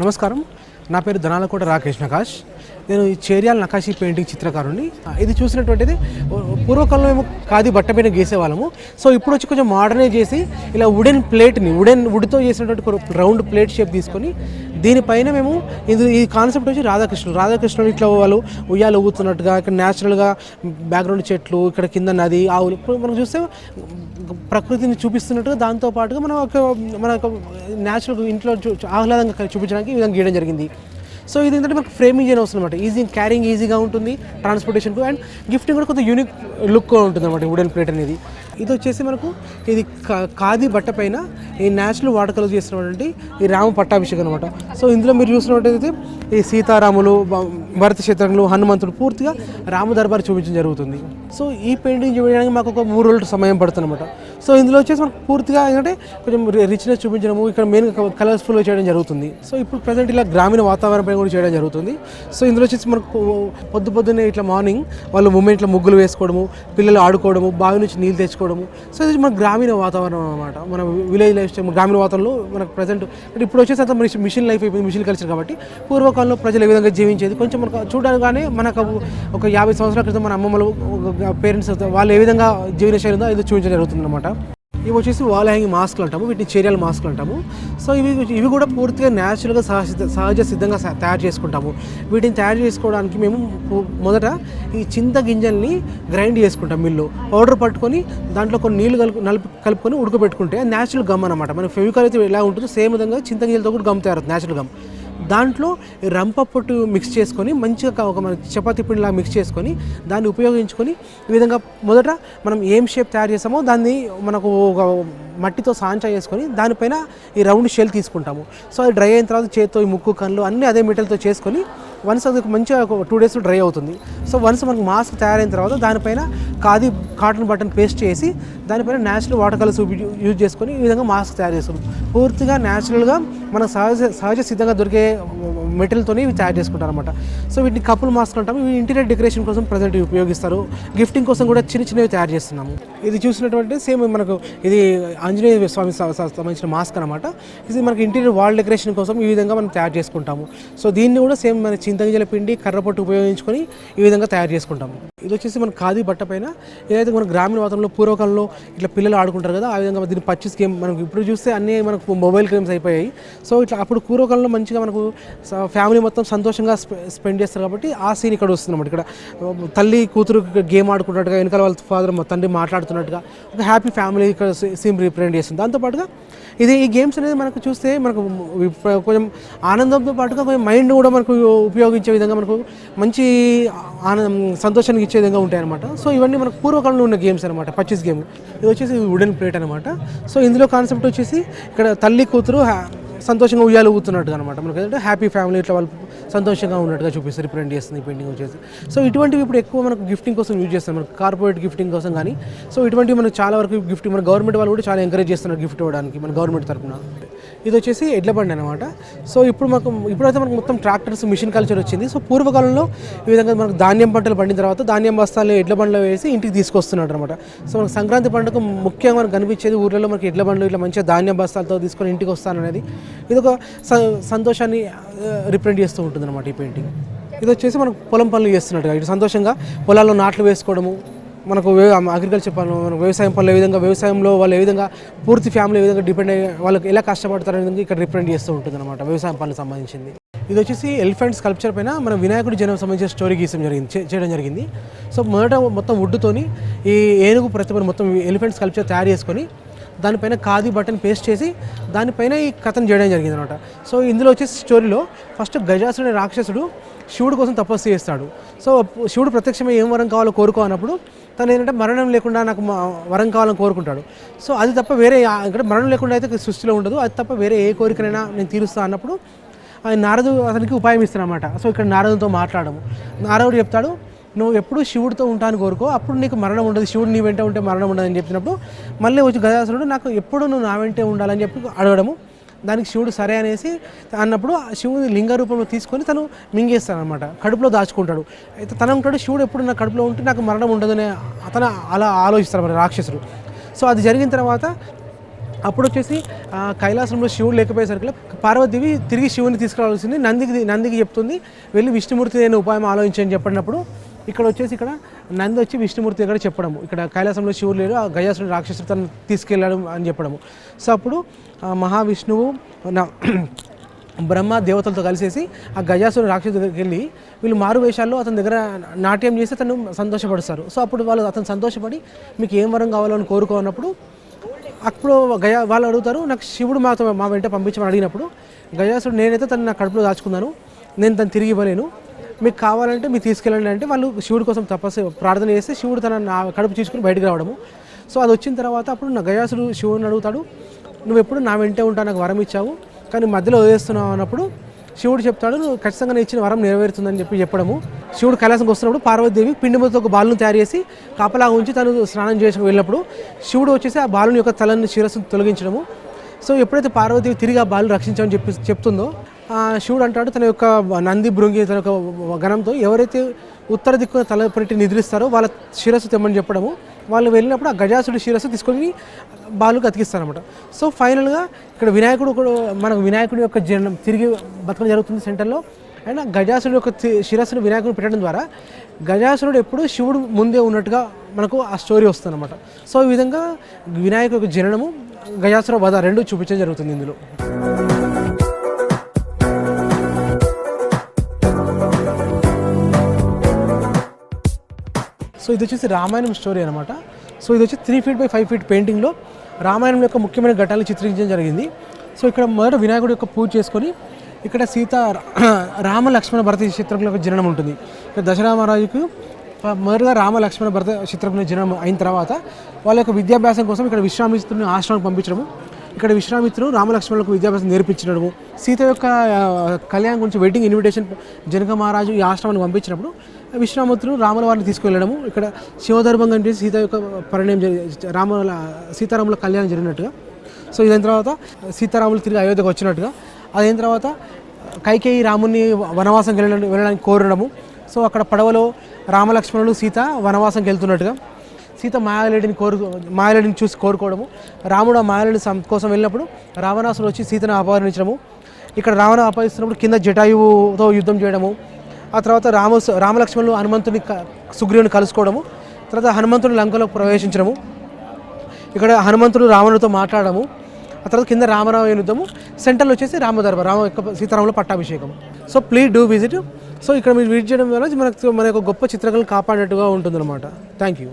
నమస్కారం, నా పేరు ధనాలకోట రాకేష్ నకాష్. నేను ఈ చేర్యాల నకాశీ పెయింటింగ్ చిత్రకారుని. ఇది చూసినటువంటిది పూర్వకాలంలో మేము ఖాదీ బట్ట పైన గీసేవాళ్ళము. సో ఇప్పుడు వచ్చి కొంచెం మోడర్నైజ్ చేసి ఇలా వుడ్తో చేసినటువంటి రౌండ్ ప్లేట్ షేప్ తీసుకొని దీనిపైన మేము ఈ కాన్సెప్ట్ వచ్చి రాధాకృష్ణుడు ఇట్లా వాళ్ళు ఉయ్యాలు ఊగుతున్నట్టుగా, ఇక్కడ న్యాచురల్గా బ్యాక్గ్రౌండ్ చెట్లు, ఇక్కడ కింద నది, ఆవులు, ఇప్పుడు మనం చూస్తే ప్రకృతిని చూపిస్తున్నట్టుగా దాంతోపాటుగా మన న్యాచురల్ ఇంట్లో ఆహ్లాదంగా చూపించడానికి ఈ విధంగా గీయడం జరిగింది. సో ఇది ఏంటంటే మనకు ఫ్రేమింగ్ చేయని అవసరం అనమాట. క్యారింగ్ ఈజీగా ఉంటుంది ట్రాన్స్పోర్టేషన్కు, అండ్ గిఫ్టింగ్ కూడా కొంత యూనిక్ లుక్ ఉంటుంది అనమాట వుడెన్ ప్లేట్ అనేది. ఇది వచ్చేసి మనకు ఇది ఖాదీ బట్ట పైన ఈ న్యాచురల్ వాటర్ కలర్ చేసినటువంటి ఈ రామ పట్టాభిషేకం అనమాట. సో ఇందులో మీరు చూసినట్టయితే ఈ సీతారాములు, భరత శత్రుఘ్నులు, హనుమంతుడు పూర్తిగా రామ దర్బార్ చూపించడం జరుగుతుంది. సో ఈ పెయింటింగ్ చేయడానికి మాకు ఒక 3 రోజులు సమయం పడుతుంది అనమాట. సో ఇందులో వచ్చేసి మనకు పూర్తిగా ఏంటంటే కొంచెం రిచ్నెస్ చూపించడము, ఇక్కడ మెయిన్ కలర్స్ఫుల్గా చేయడం జరుగుతుంది. సో ఇప్పుడు ప్రజెంట్ ఇలా గ్రామీణ వాతావరణం కూడా చేయడం జరుగుతుంది. సో ఇందులో వచ్చేసి మనకు పొద్దున్నే ఇట్లా మార్నింగ్ వాళ్ళు మూమెంట్లో ముగ్గులు వేసుకోవడము, పిల్లలు ఆడుకోవడము, బావి నుంచి నీళ్ళు తెచ్చుకోవడము. సో ఇది మన గ్రామీణ వాతావరణం అనమాట. మన విలేజ్ లైఫ్ స్టైల్ గ్రామీణ వాతావరణంలో మనకు ప్రజెంట్ ఇప్పుడు వచ్చేసి అంత మిషన్ లైఫ్ అయిపోయింది, మిషన్ కల్చర్. కాబట్టి పూర్వకాలంలో ప్రజలు ఏ విధంగా జీవించేది కొంచెం మనకు చూడగానే మనకు ఒక 50 సంవత్సరాల క్రితం మన అమ్మమ్మలు, పేరెంట్స్ వాళ్ళు ఏ విధంగా జీవన శైలి ఉందో ఇది చూపించడం జరుగుతుంది అనమాట. ఇవి వచ్చేసి వాల్ హ్యాంగింగ్ మాస్క్లు అంటాము, వీటిని చేరియాల మాస్క్లు అంటాము. సో ఇవి కూడా పూర్తిగా న్యాచురల్గా సహజ సిద్ధంగా తయారు చేసుకుంటాము. వీటిని తయారు చేసుకోవడానికి మేము మొదట ఈ చింత గింజల్ని గ్రైండ్ చేసుకుంటాం, మిల్లు పౌడర్ పట్టుకొని దాంట్లో కొన్ని నీళ్ళు కలుపుకొని ఉడకబెట్టుకుంటే న్యాచురల్ గమ్ అనమాట. మన ఫెవికాల్ అయితే ఎలా ఉంటుందో సేమ్ విధంగా చింత గింజలతో కూడా గమ్ తయారవుతుంది, న్యాచురల్ గమ్. దాంట్లో రంప పొట్టు మిక్స్ చేసుకొని మంచిగా ఒక మన చపాతీ పిండిలా మిక్స్ చేసుకొని దాన్ని ఉపయోగించుకొని ఈ విధంగా మొదట మనం ఏం షేప్ తయారు చేస్తామో దాన్ని మనకు ఒక మట్టితో సాంచా చేసుకొని దానిపైన ఈ రౌండ్ షెల్ తీసుకుంటాము. సో అది డ్రై అయిన తర్వాత చేతితో ఈ ముక్కు, కళ్ళు అన్నీ అదే మెటల్తో చేసుకొని వన్స్ అది మంచిగా 2 డేస్లో డ్రై అవుతుంది. సో వన్స్ మనకు మాస్క్ తయారైన తర్వాత దానిపైన కాటన్ బటన్ పేస్ట్ చేసి దానిపైన న్యాచురల్ వాటర్ కలర్స్ యూజ్ చేసుకొని ఈ విధంగా మాస్క్ తయారు చేస్తాం. పూర్తిగా న్యాచురల్గా మన సహజ సిద్ధంగా దొరికే మెటీరియల్తోనే ఇవి తయారు చేసుకుంటారు అనమాట. సో వీటిని కపుల్ మాస్క్ అంటాము. ఇవి ఇంటీరియర్ డెకరేషన్ కోసం ప్రజెంట్ ఉపయోగిస్తారు. గిఫ్టింగ్ కోసం కూడా చిన్నవి తయారు చేస్తున్నాము. ఇది చూసినటువంటి సేమ్ మనకు ఇది ఆంజనేయ స్వామి సంబంధించిన మాస్క్ అనమాట. ఇది మనకి ఇంటీరియర్ వాల్ డెకరేషన్ కోసం ఈ విధంగా మనం తయారు చేసుకుంటాము. సో దీన్ని కూడా సేమ్ మన చింతగింజల పిండి, కర్రపట్టు ఉపయోగించుకొని ఈ విధంగా తయారు చేసుకుంటాము. ఇది వచ్చేసి మన ఖాదీ బట్ట పైన ఏదైతే మన గ్రామీణ వాతావరణంలో పూర్వకాలంలో ఇట్లా పిల్లలు ఆడుకుంటారు కదా, ఆ విధంగా దీన్ని పర్చేస్ గేమ్ మనకు ఇప్పుడు చూస్తే అన్నీ మనకు మొబైల్ గేమ్స్ అయిపోయాయి. సో ఇట్లా అప్పుడు పూర్వకాలంలో మంచిగా మనకు ఫ్యామిలీ మొత్తం సంతోషంగా స్పెండ్ చేస్తారు. కాబట్టి ఆ సీన్ ఇక్కడ వస్తుంది అన్నమాట. ఇక్కడ తల్లి కూతురు గేమ్ ఆడుకున్నట్టుగా, వెనకాల వాళ్ళ ఫాదర్ తండ్రి మాట్లాడుతున్నట్టుగా ఒక హ్యాపీ ఫ్యామిలీ ఇక్కడ సీన్ రిప్రజెంట్ చేస్తుంది. దాంతోపాటుగా ఈ గేమ్స్ అనేది మనకు చూస్తే మనకు కొంచెం ఆనందంతో పాటుగా కొంచెం మైండ్ కూడా మనకు ఉపయోగించే విధంగా మనకు మంచి సంతోషానికి ఇచ్చే విధంగా ఉంటాయి అనమాట. సో ఇవన్నీ మనకు పూర్వకాలంలో ఉన్న గేమ్స్ అనమాట. పర్చేస్ గేమ్ ఇది వచ్చేసి వుడెన్ ప్లేట్ అనమాట. సో ఇందులో కాన్సెప్ట్ వచ్చేసి ఇక్కడ తల్లి కూతురు సంతోషంగా ఉయ్యాలు ఊగుతున్నట్టుగా అనమాట. మనకు ఏంటంటే హ్యాపీ ఫ్యామిలీ ఇట్లా వాళ్ళు సంతోషంగా ఉన్నట్టుగా చూపిస్తారు, రిప్రజెంట్ చేస్తుంది ఈ పెయింటింగ్ వచ్చేసి. సో ఇటువంటివి ఇప్పుడు ఎక్కువ మనకు గిఫ్టింగ్ కోసం యూజ్ చేస్తాం, మనకు కార్పొరేట్ గిఫ్టింగ్ కోసం కానీ. సో ఇటువంటివి మనకు చాలా వరకు గిఫ్టింగ్ మన గవర్నమెంట్ వాళ్ళు కూడా చాలా ఎంకరేజ్ చేస్తున్నారు గిఫ్ట్ ఇవ్వడానికి మన గవర్నమెంట్ తరఫున. ఇది వచ్చేసి ఎడ్ల బండి అనమాట. సో ఇప్పుడైతే మనకు మొత్తం ట్రాక్టర్స్, మిషన్ కల్చర్ వచ్చింది. సో పూర్వకాలంలో ఈ విధంగా మనకు ధాన్యం పంటలు పండిన తర్వాత ధాన్యం బస్తాలు ఎడ్ల బండ్లో వేసి ఇంటికి తీసుకొస్తున్నారు అనమాట. సో మనకు సంక్రాంతి పండుగ ముఖ్యంగా మనకు కనిపించేది ఊర్లలో మనకి ఎడ్ల బండ్లు ఇట్లా మంచిగా ధాన్యం బస్తాలతో తీసుకొని ఇంటికి వస్తాననేది ఇది ఒక సంతోషాన్ని రిప్రజెంట్ చేస్తూ ఉంటుంది అనమాట ఈ పెయింటింగ్. ఇది వచ్చేసి మనకు పొలం పనులు చేస్తున్నట్టుగా ఇటు సంతోషంగా పొలాల్లో నాట్లు వేసుకోవడము, మనకు అగ్రికల్చర్ పనులు, మనకు వ్యవసాయం పనులు ఏ విధంగా, వ్యవసాయంలో వాళ్ళు ఏ విధంగా పూర్తి ఫ్యామిలీ ఏ విధంగా డిపెండ్ అయ్యి వాళ్ళకి ఎలా కష్టపడతారనే విధంగా ఇక్కడ రిప్రజెంట్ చేస్తూ ఉంటుంది అనమాట వ్యవసాయం పనులకు సంబంధించింది. ఇది వచ్చేసి ఎలిఫెంట్ స్కల్ప్చర్ పైన మన వినాయకుడి జన్మకు సంబంధించిన స్టోరీ చేయడం జరిగింది. సో మొత్తం వుడ్డుతోని ఈ ఏనుగు ప్రతిమను మొత్తం ఎలిఫెంట్ స్కల్ప్చర్ తయారు చేసుకొని దానిపైన ఖాదీ బటన్ పేస్ట్ చేసి దానిపైన ఈ కథను చేయడం జరిగింది అనమాట. సో ఇందులో వచ్చేసి స్టోరీలో ఫస్ట్ గజాసురుడు రాక్షసుడు శివుడు కోసం తపస్సు చేస్తాడు. సో శివుడు ప్రత్యక్షమే ఏం వరం కావాలో కోరుకో అన్నప్పుడు తను ఏంటంటే మరణం లేకుండా నాకు వరం కావాలని కోరుకుంటాడు. సో అది తప్ప వేరే ఇక్కడ మరణం లేకుండా అయితే సృష్టిలో ఉండదు, అది తప్ప వేరే ఏ కోరికనైనా నేను తీరుస్తా అన్నప్పుడు నారదు అతనికి ఉపాయం ఇస్తాను అనమాట. సో ఇక్కడ నారదుతో మాట్లాడము, నారదుడు చెప్తాడు నువ్వు ఎప్పుడు శివుడితో ఉంటాను కోరుకో, అప్పుడు నీకు మరణం ఉండదు, శివుడు నీ వెంట ఉంటే మరణం ఉండదు అని చెప్పినప్పుడు మళ్ళీ వచ్చి గజాసురుడు నాకు ఎప్పుడు నువ్వు నా వెంటే ఉండాలని చెప్పి అడగడము. దానికి శివుడు సరే అనేసి అన్నప్పుడు శివుని లింగ రూపంలో తీసుకొని తను మింగేస్తాడు అనమాట, కడుపులో దాచుకుంటాడు. అయితే తను ఉంటాడు శివుడు ఎప్పుడు నా కడుపులో ఉంటే నాకు మరణం ఉండదనే అతను అలా ఆలోచిస్తాడు మరి రాక్షసుడు. సో అది జరిగిన తర్వాత అప్పుడు వచ్చేసి కైలాసంలో శివుడు లేకపోయేసరికి పార్వతీదేవి తిరిగి శివుని తీసుకురావాల్సింది నందికి చెప్తుంది, వెళ్ళి విష్ణుమూర్తి నేను ఉపాయం ఆలోచించని చెప్పినప్పుడు ఇక్కడ నంది వచ్చి విష్ణుమూర్తి దగ్గర చెప్పడము, ఇక్కడ కైలాసంలో శివుడు లేడు, ఆ గజాసురుడు రాక్షసుడు తను తీసుకెళ్ళాడు అని చెప్పడము. సో అప్పుడు మహావిష్ణువు బ్రహ్మ దేవతలతో కలిసేసి ఆ గజాసురుడు రాక్షసు దగ్గరికి వెళ్ళి వీళ్ళు మారు వేషాల్లో అతని దగ్గర నాట్యం చేసి అతను సంతోషపడుస్తారు. సో అప్పుడు అతను సంతోషపడి మీకు ఏం వరం కావాలో అని కోరుకున్నప్పుడు అప్పుడు వాళ్ళు అడుగుతారు, నాకు శివుడు మా వెంట పంపించమని అడిగినప్పుడు గజాసురుడు నేనైతే తను నా కడుపులో దాచుకున్నాను, నేను తను తిరిగి ఇవ్వలేను, మీకు కావాలంటే మీరు తీసుకెళ్ళండి అంటే వాళ్ళు శివుడి కోసం ప్రార్థన చేస్తే శివుడు నా కడుపు తీసుకుని బయటకు రావడము. సో అది వచ్చిన తర్వాత అప్పుడు నా గజాసురుడు శివుడిని అడుగుతాడు, నువ్వు ఎప్పుడు నా వెంటే ఉంటా, నాకు వరం ఇచ్చావు కానీ మధ్యలో వదిలేస్తున్నావు అన్నప్పుడు శివుడు చెప్తాడు, నువ్వు ఖచ్చితంగా నేను ఇచ్చిన వరం నెరవేరుతుందని చెప్పడము. శివుడు కైలాసంకి వస్తున్నప్పుడు పార్వతీదేవి పిండిముతో ఒక బాలును తయారు చేసి కాపలాగా ఉంచి తను స్నానం చేసి వెళ్ళినప్పుడు శివుడు వచ్చేసి ఆ బాలుని యొక్క తలని శిరస్సును తొలగించడము. సో ఎప్పుడైతే పార్వతీదేవి తిరిగి ఆ బాలు రక్షించామని చెప్తుందో శివుడు అంటాడు తన యొక్క నంది భృంగి తన యొక్క గణంతో ఎవరైతే ఉత్తర దిక్కున తల పెట్టి నిద్రిస్తారో వాళ్ళ శిరస్సు తెమ్మని చెప్పడము. వాళ్ళు వెళ్ళినప్పుడు ఆ గజాసుడి శిరస్సు తీసుకొని బాలుకి అతికిస్తారనమాట. సో ఫైనల్గా ఇక్కడ మనకు వినాయకుడి యొక్క జన్మ తిరిగి బతకడం జరుగుతుంది సెంటర్లో. అండ్ గజాసుడి యొక్క శిరస్సును వినాయకుడు పెట్టడం ద్వారా గజాసురుడు ఎప్పుడు శివుడు ముందే ఉన్నట్టుగా మనకు ఆ స్టోరీ వస్తుంది అనమాట. సో ఈ విధంగా వినాయకుడి యొక్క జననము గజాసుర వధ రెండు చూపించడం జరుగుతుంది ఇందులో. సో ఇది వచ్చేసి రామాయణం స్టోరీ అనమాట. సో ఇది వచ్చి 3 feet by 5 feet పెయింటింగ్లో రామాయణం యొక్క ముఖ్యమైన ఘట్టాలను చిత్రించడం జరిగింది. సో ఇక్కడ మొదట వినాయకుడి యొక్క పూజ చేసుకొని ఇక్కడ రామ లక్ష్మణ భరత చిత్రకుల యొక్క జననం ఉంటుంది. ఇక్కడ దశరామరాజుకు మొదటగా రామ లక్ష్మణ భరత చిత్రకుల జననం అయిన తర్వాత వాళ్ళ యొక్క విద్యాభ్యాసం కోసం ఇక్కడ విశ్వామిత్రుని ఆశ్రమానికి పంపించడము, ఇక్కడ విశ్వామిత్రుడు రామలక్ష్మణులకు విద్యాభ్యాసం నేర్పించడము, సీత యొక్క కళ్యాణం గురించి వెడ్డింగ్ ఇన్విటేషన్ జనక మహారాజు ఈ ఆశ్రమానికి పంపించినప్పుడు విశ్వామిత్రుడు రాముల వారిని తీసుకువెళ్ళడము, ఇక్కడ శివధర్మంగా చేసి సీత యొక్క పరిణయం సీతారాముల కళ్యాణం జరిగినట్టుగా. సో ఇదైన తర్వాత సీతారాములు తిరిగి అయోధ్యకు వచ్చినట్టుగా. అదైన తర్వాత కైకేయి రాముని వనవాసం వెళ్ళడానికి కోరడము. సో అక్కడ పడవలో రామలక్ష్మణులు సీత వనవాసంకి వెళ్తున్నట్టుగా, సీత మాయాలేడిని చూసి కోరుకోవడము, రాముడు ఆ మాయాలేడి కోసం వెళ్ళినప్పుడు రావణాసుడు వచ్చి సీతను అపహరించడము, ఇక్కడ రావణ అపహరిస్తున్నప్పుడు కింద జటాయువుతో యుద్ధం చేయడము, ఆ తర్వాత రామలక్ష్మణులు హనుమంతుని సుగ్రీవుని కలుసుకోవడము, తర్వాత హనుమంతుడు లంకలో ప్రవేశించడము, ఇక్కడ హనుమంతుడు రావణుడితో మాట్లాడము, ఆ తర్వాత కింద రామరావు యుద్ధము, సెంటర్లో వచ్చేసి రామ యొక్క సీతారాముల పట్టాభిషేకం. So please do visit. So ఇక్కడ మీరు విజిట్ చేయడం వల్ల మన యొక్క గొప్ప చిత్రకళను కాపాడినట్టుగా ఉంటుందన్నమాట. Thank you.